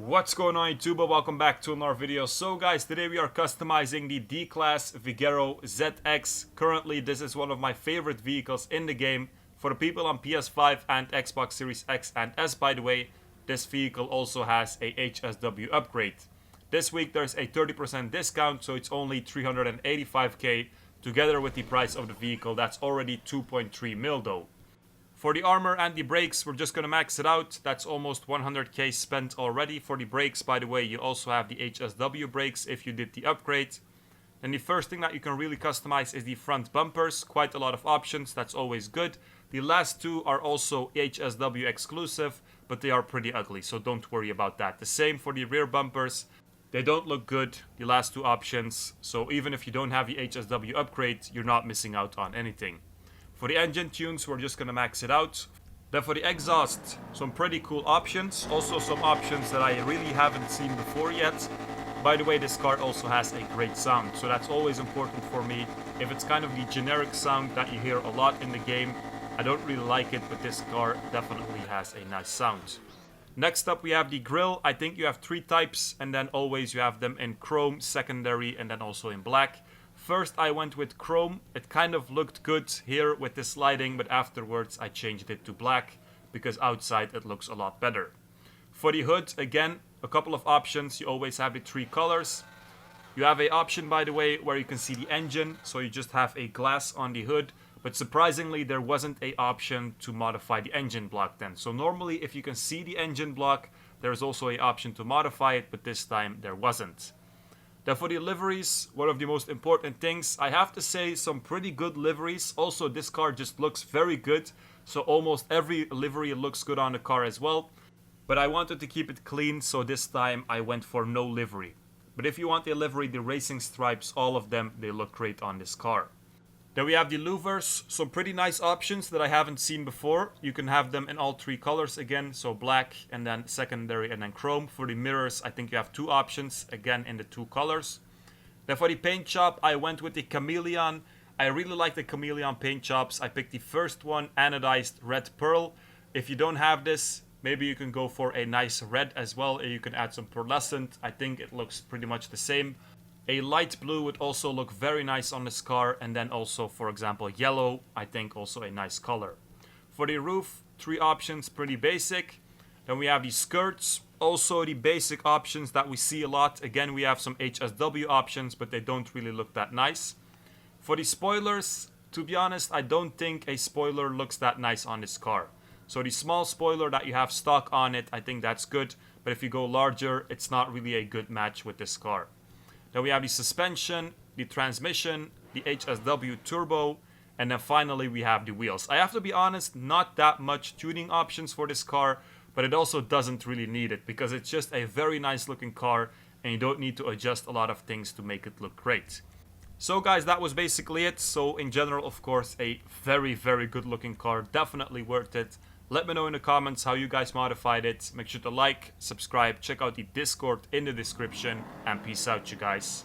What's going on YouTube? Welcome back to another video. So guys, today we are customizing the declasse Vigero ZX. Currently this is one of my favorite vehicles in the game. For the people on PS5 and Xbox Series X and S, by the way, this vehicle also has a HSW upgrade. This week there's a 30% discount, so it's only 385k. Together with the price of the vehicle, that's already 2.3 mil though. For the armor and the brakes, we're just going to max it out. That's almost 100k spent already. For the brakes, by the way, you also have the HSW brakes if you did the upgrade. Then the first thing that you can really customize is the front bumpers. Quite a lot of options, that's always good. The last two are also HSW exclusive, but they are pretty ugly, so don't worry about that. The same for the rear bumpers. They don't look good, the last two options. So even if you don't have the HSW upgrade, you're not missing out on anything. For the engine tunes, we're just going to max it out. Then for the exhaust, some pretty cool options. Also some options that I really haven't seen before yet. By the way, this car also has a great sound, so that's always important for me. If it's kind of the generic sound that you hear a lot in the game, I don't really like it, but this car definitely has a nice sound. Next up we have the grille. I think you have three types, and then always you have them in chrome, secondary, and then also in black. First I went with chrome. It kind of looked good here with the sliding, but afterwards I changed it to black because outside it looks a lot better. For the hood, again, a couple of options. You always have the three colors. You have a option, by the way, where you can see the engine, so you just have a glass on the hood. But surprisingly, there wasn't a option to modify the engine block then. So normally if you can see the engine block, there's also a option to modify it, but this time there wasn't. Then for the liveries, one of the most important things, I have to say some pretty good liveries. Also, this car just looks very good, so almost every livery looks good on the car as well. But I wanted to keep it clean, so this time I went for no livery. But if you want a livery, the racing stripes, all of them, they look great on this car. Then we have the louvers, some pretty nice options that I haven't seen before. You can have them in all three colors again, so black and then secondary and then chrome. For the mirrors, I think you have two options, again in the two colors. Then for the paint job, I went with the chameleon. I really like the chameleon paint jobs. I picked the first one, anodized red pearl. If you don't have this, maybe you can go for a nice red as well, and you can add some pearlescent. I think it looks pretty much the same. A light blue would also look very nice on this car, and then also, for example, yellow, I think also a nice color. For the roof, three options, pretty basic. Then we have the skirts, also the basic options that we see a lot. Again, we have some HSW options, but they don't really look that nice. For the spoilers, to be honest, I don't think a spoiler looks that nice on this car. So the small spoiler that you have stock on it, I think that's good. But if you go larger, it's not really a good match with this car. Then we have the suspension, the transmission, the HSW turbo, and then finally we have the wheels. I have to be honest, not that much tuning options for this car, but it also doesn't really need it because it's just a very nice looking car and you don't need to adjust a lot of things to make it look great. So guys, that was basically it. So in general, of course, a very, very good looking car, definitely worth it. Let me know in the comments how you guys modified it. Make sure to like, subscribe, check out the Discord in the description, and peace out, you guys.